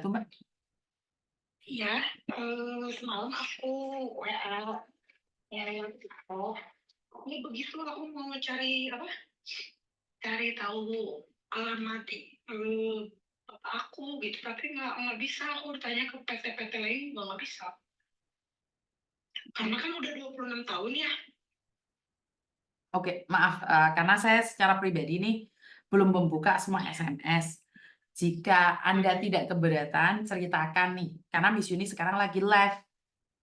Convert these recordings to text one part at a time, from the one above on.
membantu, Mbak? Iya, semalam aku WA yang ini begitu aku mau cari apa? Cari tahu alamat bapak aku gitu, tapi nggak bisa. Aku tanya ke PT-PT lain juga nggak bisa. Karena kan udah 26 tahun ya. Oke, maaf, karena saya secara pribadi nih belum membuka semua SMS. Jika Anda tidak keberatan, ceritakan nih. Karena Miss Yuni sekarang lagi live.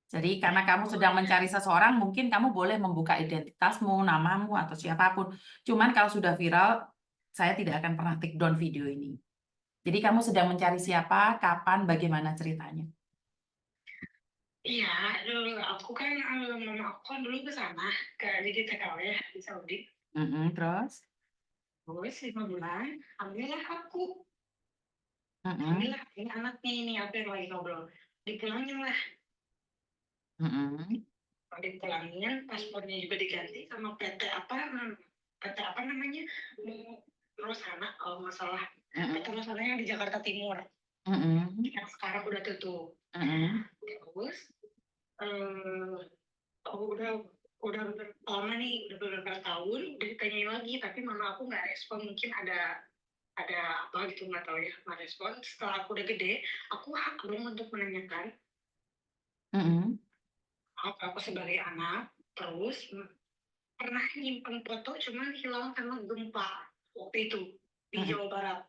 Jadi karena kamu sedang mencari seseorang, mungkin kamu boleh membuka identitasmu, namamu, atau siapapun. Cuman kalau sudah viral, saya tidak akan pernah take down video ini. Jadi kamu sedang mencari siapa, kapan, bagaimana ceritanya? Iya, dulu aku kan mama aku kan dulu ke sana jadi TKW ya di Saudi. Terus? Terus 5 bulan, ambillah aku. Mm-mm. Alhamdulillah ini anaknya ini apa yang lagi ngobrol. Dipulangin lah. Mm-mm. Dipulangin, paspornya juga diganti sama PT apa namanya, Rosana kalau nggak salah. PT Rosana yang di Jakarta Timur. Yang sekarang udah tutup. Terus udah lama nih, udah beberapa tahun, udah ditanyain lagi, tapi mama aku nggak respon. Mungkin ada apa gitu, nggak tahu ya, nggak respon. Setelah aku udah gede, aku hak dong untuk menanyakan. Aku sebagai anak, terus pernah nyimpen foto cuman hilang karena gempa waktu itu di Jawa Barat.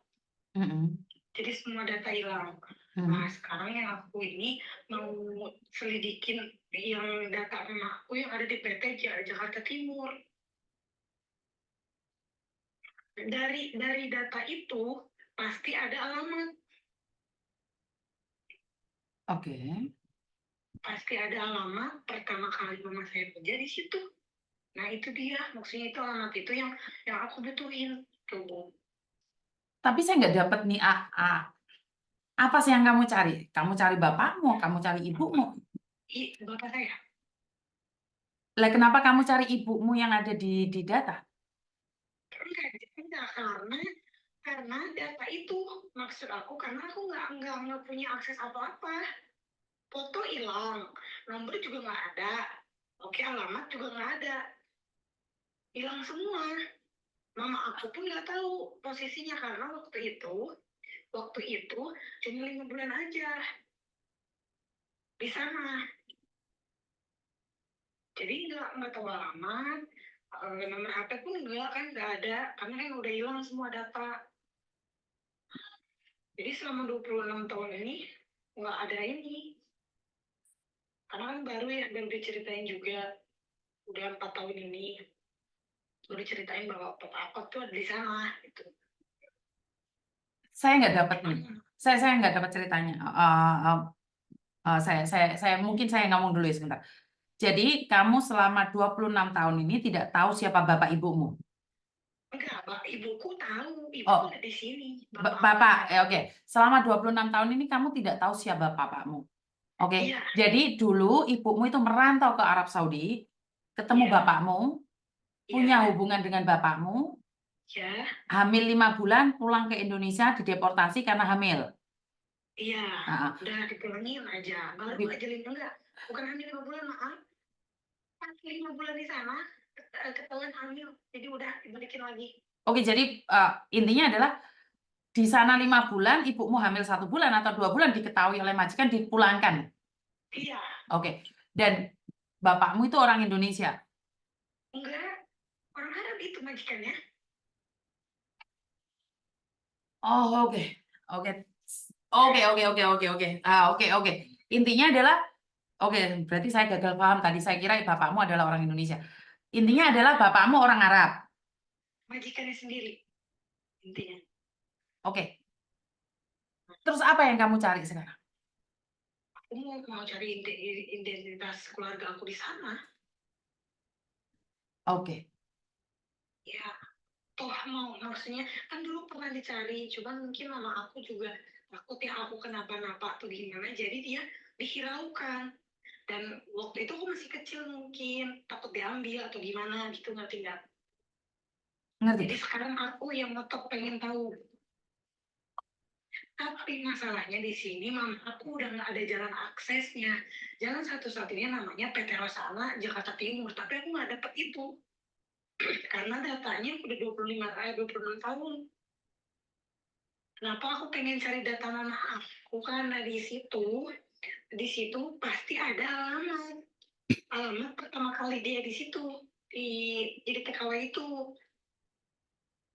Jadi semua data hilang. Nah sekarang yang aku ini mau selidikin yang data emakku yang ada di PT Jakarta Timur. Dari data itu pasti ada alamat. Oke. Pasti ada alamat pertama kali mama saya kerja di situ. Nah itu dia, maksudnya itu alamat itu yang aku butuhin tuh. Tapi saya nggak dapat nih, apa sih yang kamu cari? Kamu cari bapakmu, kamu cari ibumu. Bapak saya. Lah kenapa kamu cari ibumu yang ada di data? Enggak, karena data itu maksud aku, karena aku nggak punya akses apa-apa. Foto hilang, nomor juga nggak ada, oke, alamat juga nggak ada, hilang semua. Mama aku pun nggak tahu posisinya karena waktu itu cuma 5 bulan aja di sana. Jadi nggak tahu alamat, nomor HP pun nggak ada, karena kan udah hilang semua data. Jadi selama 26 tahun ini nggak ada ini. Karena kan baru diceritain juga, udah 4 tahun ini baru diceritain bahwa papa aku tuh ada di sana gitu. Saya nggak dapat nih. Saya nggak dapat ceritanya. Saya mungkin saya ngomong dulu ya sebentar. Jadi kamu selama 26 tahun ini tidak tahu siapa bapak ibumu? Enggak, ibuku tahu, ibuku Oh, ada di sini. Bapak, oke. Selama 26 tahun ini kamu tidak tahu siapa bapakmu. Oke. Iya. Jadi dulu ibumu itu merantau ke Arab Saudi, ketemu Iya. bapakmu, punya Iya. hubungan dengan bapakmu, Ya. hamil 5 bulan, pulang ke Indonesia, dideportasi karena hamil. Iya. Nah, Udah dipulangin aja. Baru aja enggak. Bukan hamil 5 bulan, maaf. Pas 5 bulan di sana, ketahuan hamil. Jadi udah dibalikin lagi. oke, jadi intinya adalah di sana 5 bulan, ibumu hamil 1 bulan atau 2 bulan diketahui oleh majikan dipulangkan. Iya. Oke. Dan bapakmu itu orang Indonesia? Enggak. Orang Arab itu majikannya. Oh, oke. Oke. Oke. Intinya adalah, oke, berarti saya gagal paham tadi. Saya kira bapakmu adalah orang Indonesia. Intinya adalah bapakmu orang Arab. Majikannya sendiri, intinya. Oke. Terus apa yang kamu cari sekarang? Aku mau cari identitas keluarga aku di sana. Oke. Ya, toh maksudnya kan dulu pernah dicari, cuman mungkin mama aku juga takut ya aku kenapa-napa atau gimana, jadi dia dihiraukan. Dan waktu itu aku masih kecil, mungkin takut diambil atau gimana gitu, ngerti nggak? Ngerti. Jadi sekarang aku yang ngotot pengen tahu. Tapi masalahnya di sini mama aku udah nggak ada jalan aksesnya. Jalan satu-satunya namanya PT Rosana Jakarta Timur, tapi aku nggak dapet itu karena datanya udah 26 tahun. Kenapa aku pengen cari data mama aku? Karena di situ pasti ada alamat pertama kali dia di situ di jadi TKW itu.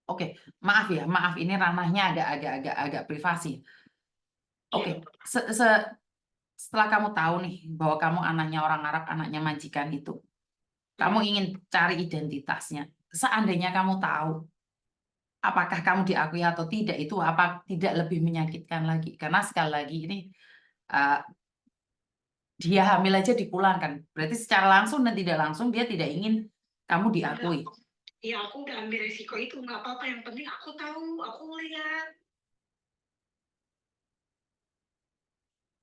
Oke, maaf ya, maaf ini ranahnya agak privasi. Oke, Ya, setelah kamu tahu nih bahwa kamu anaknya orang Arab, anaknya majikan itu, kamu ingin cari identitasnya. Seandainya kamu tahu apakah kamu diakui atau tidak, itu apa tidak lebih menyakitkan lagi? Karena sekali lagi ini uh, dia hamil aja dipulangkan. Berarti secara langsung dan tidak langsung dia tidak ingin kamu diakui. ya aku udah ambil resiko itu, nggak apa-apa. Yang penting aku tahu, aku lihat,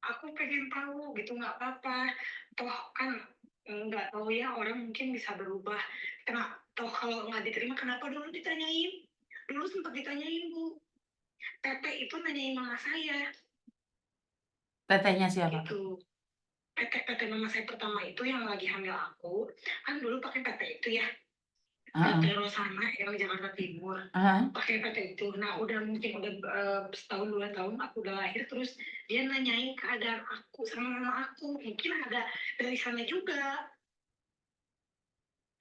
aku pengen tahu gitu, nggak apa-apa. Toh kan nggak tahu ya, orang mungkin bisa berubah. Toh kalau nggak diterima, kenapa dulu ditanyain? Dulu sempat ditanyain, Bu. Tete itu nanyain mama saya Tetehnya siapa? gitu. PT mama saya pertama itu yang lagi hamil aku kan dulu pakai PT itu ya, PT Heeh. Rosana yang di Jakarta Timur, Heeh. pakai PT itu. Nah udah mungkin udah setahun 2 tahun aku udah lahir, terus dia nanyain keadaan aku sama mama aku, mungkin ada dari sana juga.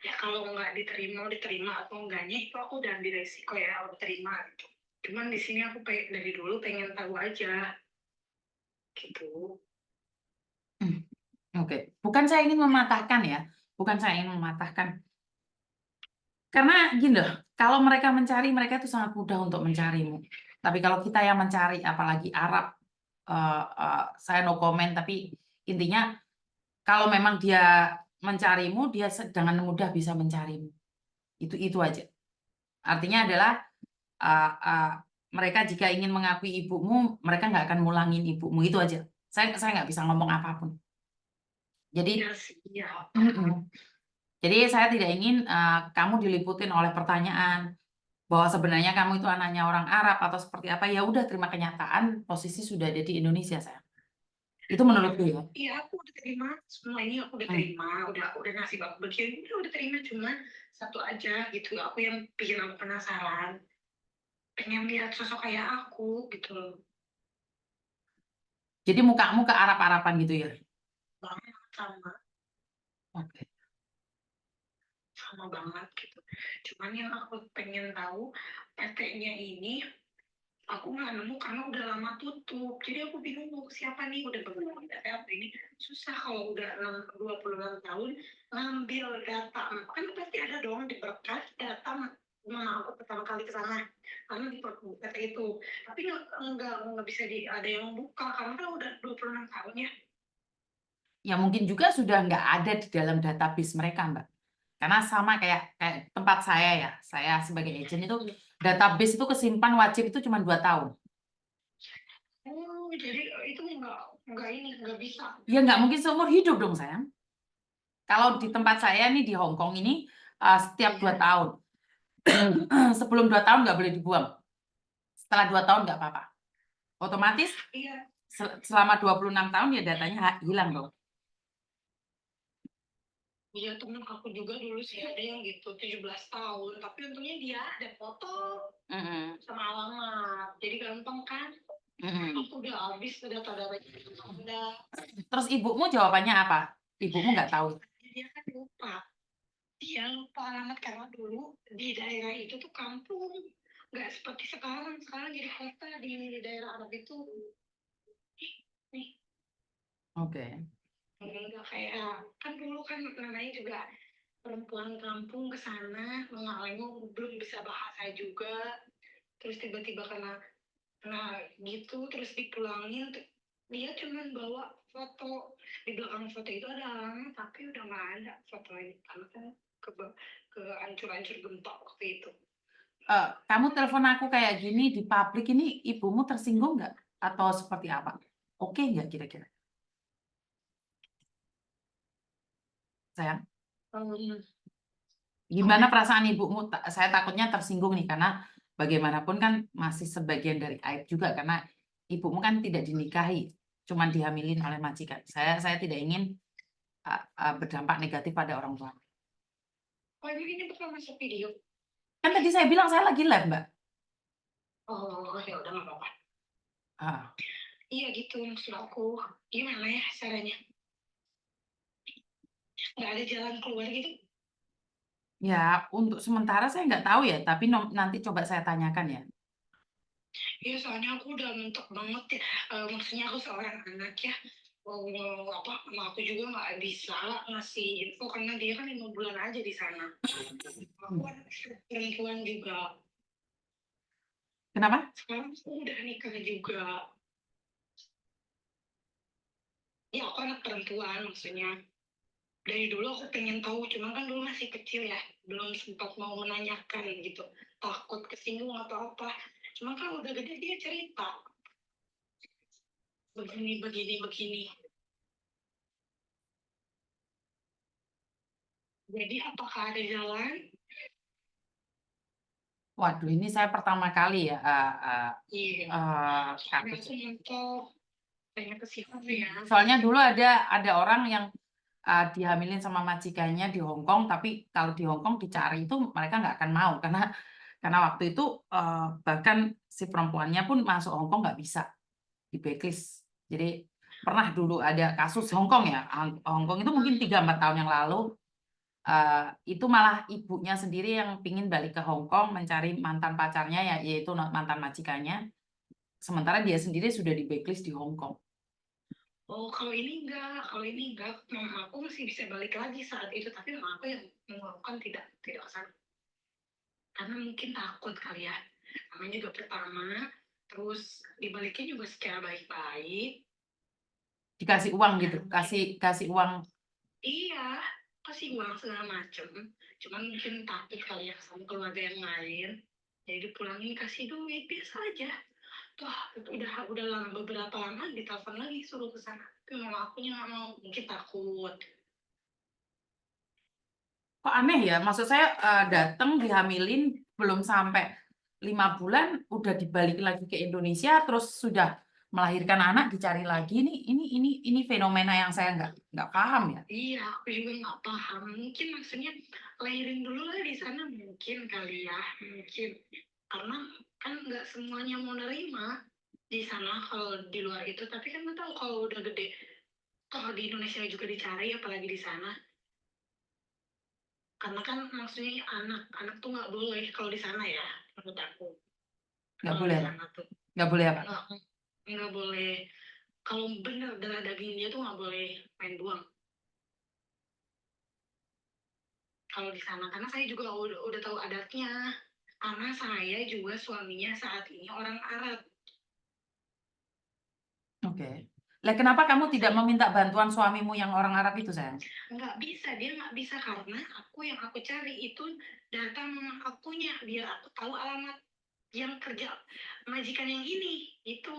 Ya kalau nggak diterima atau enggaknya itu aku udah ambil resiko ya, aku terima gitu. Cuman di sini aku dari dulu pengen tahu aja gitu. Oke, bukan saya ingin mematahkan ya, bukan saya ingin mematahkan. Karena gini loh, kalau mereka mencari, mereka itu sangat mudah untuk mencarimu. Tapi kalau kita yang mencari, apalagi Arab, saya no comment, tapi intinya kalau memang dia mencarimu, dia dengan mudah bisa mencarimu. Itu aja. Artinya adalah uh, uh, mereka jika ingin mengakui ibumu, mereka nggak akan mulangin ibumu. Itu aja. Saya nggak bisa ngomong apapun. Jadi, Ya sih ya. jadi saya tidak ingin kamu diliputin oleh pertanyaan bahwa sebenarnya kamu itu anaknya orang Arab atau seperti apa. Ya udah, terima kenyataan, posisi sudah ada di Indonesia, saya. Itu menurutku ya. Iya, aku udah terima semua ini, aku udah Hmm. terima, udah ngasih aku begini, udah terima. Cuma satu aja gitu, aku yang bikin aku penasaran, pengen lihat sosok kayak aku gitu loh. Jadi mukamu ke Arab-Araban gitu ya. Banget sama Oke. sama banget gitu. Cuman yang aku pengen tahu, PT-nya ini aku nggak nemu karena udah lama tutup. Jadi aku bingung mau siapa nih, udah beberapa PT apa ini susah kalau udah 26 tahun ngambil data. Kan pasti ada dong di berkas data mama aku pertama kali ke sana karena di PT itu. Tapi nggak bisa ada yang buka karena kan udah 26 tahun ya. Ya mungkin juga sudah nggak ada di dalam database mereka, Mbak. Karena sama kayak tempat saya ya. Saya sebagai agent itu database itu kesimpan wajib itu cuma 2 tahun. Oh, jadi itu nggak ini nggak bisa. Ya nggak mungkin seumur hidup dong, sayang. Kalau di tempat saya nih di Hong Kong ini setiap 2 Iya. tahun. Sebelum 2 tahun nggak boleh dibuang. Setelah 2 tahun nggak apa-apa. Otomatis Iya. selama 26 tahun ya datanya hilang dong. Iya, temen aku juga dulu sih ada yang gitu 17 tahun, tapi untungnya dia ada foto Mm-mm. sama alamat, jadi gampang kan. Mm-mm. Aku udah habis data-data itu, udah. Terus ibumu jawabannya apa? Ibumu nggak tahu. Dia kan lupa, dia lupa alamat karena dulu di daerah itu tuh kampung, nggak seperti sekarang jadi kota di daerah Arab itu. Nih, Oke. nggak kayak kan dulu kan namanya juga perempuan kampung ke sana mengalami belum bisa bahasa juga, terus tiba-tiba kena gitu terus dipulangin. Dia cuma bawa foto, di belakang foto itu ada alamat tapi udah nggak ada fotonya karena kan ke ancur-ancur gempa waktu itu. Kamu telepon aku kayak gini di publik ini, ibumu tersinggung nggak? Atau seperti apa? Oke nggak kira-kira? Sayang, Hmm, gimana perasaan ibumu? Saya takutnya tersinggung nih, karena bagaimanapun kan masih sebagian dari aib juga, karena ibumu kan tidak dinikahi, cuman dihamilin oleh majikan. Saya tidak ingin berdampak negatif pada orang tua. Oh, ini bakal masuk video. Kan tadi saya bilang saya lagi live, Mbak. Oh, ya udah nggak apa-apa. Ah, Iya gitu maksud aku. Gimana ya caranya? Nggak ada jalan keluar gitu? ya, untuk sementara saya nggak tahu ya, tapi nanti coba saya tanyakan ya. Iya, soalnya aku udah mentok banget ya. Maksudnya aku seorang anak ya. Apa, sama aku juga nggak bisa ngasih info karena dia kan 5 bulan aja di sana. Aku Hmm. anak perempuan juga. Kenapa? Sekarang aku udah nikah juga. Ya, aku anak perempuan maksudnya. Dari dulu aku pengen tahu, cuma kan dulu masih kecil ya. Belum sempat mau menanyakan gitu. Takut kesinggung atau apa. Cuma kan udah gede dia cerita. Begini, begini, begini. Jadi apakah ada jalan? Waduh, ini saya pertama kali ya Iya. Soalnya kasus. aku mentok. Pengen ke situ ya. Soalnya dulu ada orang yang dihamilin sama majikannya di Hong Kong, tapi kalau di Hong Kong dicari itu mereka nggak akan mau karena waktu itu bahkan si perempuannya pun masuk Hong Kong nggak bisa, di blacklist. Jadi pernah dulu ada kasus Hong Kong ya, Hong Kong itu mungkin 3-4 tahun yang lalu, itu malah ibunya sendiri yang pingin balik ke Hong Kong mencari mantan pacarnya ya, yaitu mantan majikannya, sementara dia sendiri sudah di blacklist di Hong Kong. Oh, kalau ini enggak. Kalau ini enggak. Mama aku masih bisa balik lagi saat itu. Tapi mama aku yang melakukan tidak ke sana. Karena mungkin takut kali ya. Namanya juga pertama. Terus dibalikin juga secara baik-baik. Dikasih uang gitu, kasih uang. Iya, kasih uang segala macem. Cuman mungkin takut kali ya sama keluarga yang lain. Jadi dipulangin kasih duit biasa aja. Wah, udah lama, beberapa lama ditelepon lagi suruh ke sana. Tapi mama akunya nggak mau, mungkin takut. Kok aneh ya? Maksud saya datang dihamilin belum sampai 5 bulan udah dibalik lagi ke Indonesia terus sudah melahirkan anak dicari lagi nih ini fenomena yang saya nggak paham ya. Iya, aku juga nggak paham. Mungkin maksudnya lahirin dulu lah di sana mungkin kali ya, mungkin. Karena kan nggak semuanya mau nerima di sana kalau di luar itu. Tapi kan nggak tahu kalau udah gede. Kalau di Indonesia juga dicari, apalagi di sana. Karena kan maksudnya anak tuh nggak boleh kalau di sana ya, menurut aku. Nggak Kalau boleh di apa? sana tuh Nggak boleh apa? nggak boleh. Kalau bener darah daging dia tuh nggak boleh main buang. Kalau di sana karena saya juga udah tahu adatnya karena saya juga suaminya saat ini orang Arab. Oke. Lah kenapa kamu tidak meminta bantuan suamimu yang orang Arab itu, sayang? Nggak bisa, dia nggak bisa karena yang aku cari itu data mama akunya biar aku tahu alamat yang kerja majikan yang ini itu.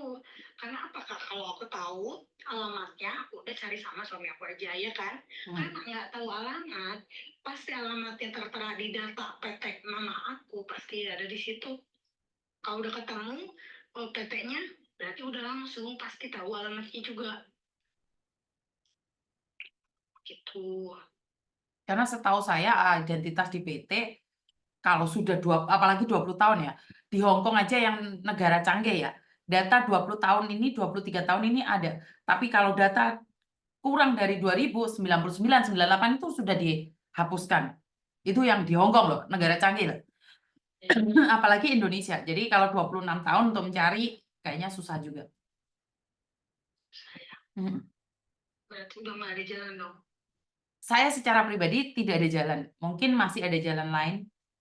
Karena apakah kalau aku tahu alamatnya aku udah cari sama suami aku aja ya kan. Karena nggak tahu alamat pasti alamatnya tertera di data PT mama aku pasti ada di situ. Kalau udah ketemu PT-nya berarti udah langsung pasti tahu alamatnya juga gitu. Karena setahu saya identitas di PT kalau sudah apalagi 20 tahun ya. Di Hong Kong aja yang negara canggih ya. Data 20 tahun ini, 23 tahun ini ada. Tapi kalau data kurang dari 2000, 99, 98 itu sudah dihapuskan. Itu yang di Hong Kong loh, negara canggih loh. Apalagi Indonesia. Jadi kalau 26 tahun untuk mencari kayaknya susah juga. Berarti udah nggak ada jalan dong. Saya secara pribadi tidak ada jalan. Mungkin masih ada jalan lain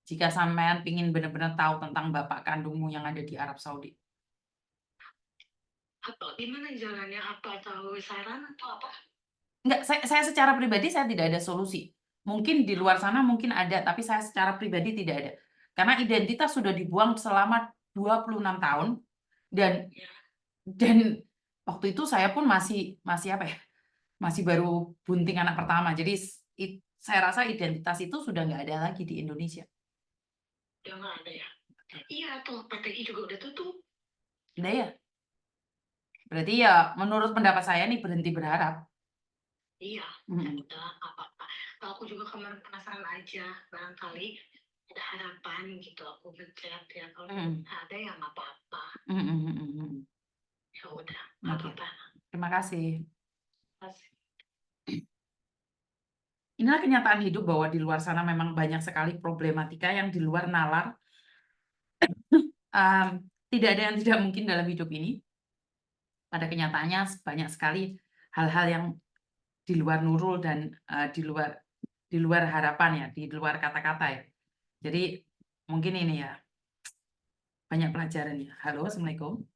jika sampean ingin benar-benar tahu tentang bapak kandungmu yang ada di Arab Saudi. Apa gimana jalannya, apa tahu saran atau apa? Enggak, saya secara pribadi saya tidak ada solusi. Mungkin di luar sana mungkin ada, tapi saya secara pribadi tidak ada. Karena identitas sudah dibuang selama 26 tahun dan Ya, dan waktu itu saya pun masih apa ya? Masih baru bunting anak pertama. Jadi saya rasa identitas itu sudah nggak ada lagi di Indonesia. udah nggak ada ya. Iya tuh PTI juga udah tutup. Udah ya? Berarti ya menurut pendapat saya nih berhenti berharap. Iya, Mm-mm. udah nggak apa-apa. Aku juga kemarin penasaran aja, barangkali ada harapan gitu. Aku ngechat ya, kalau Mm-mm. ada ya nggak apa-apa. Mm-mm. Mm-mm. Ya udah, nggak Oke, apa-apa. terima kasih. Mas. Inilah kenyataan hidup bahwa di luar sana memang banyak sekali problematika yang di luar nalar. Em, Tidak ada yang tidak mungkin dalam hidup ini. Pada kenyataannya banyak sekali hal-hal yang di luar nurul dan di luar harapan ya, di luar kata-kata ya. Jadi mungkin ini ya banyak pelajaran ya. Halo, Assalamualaikum.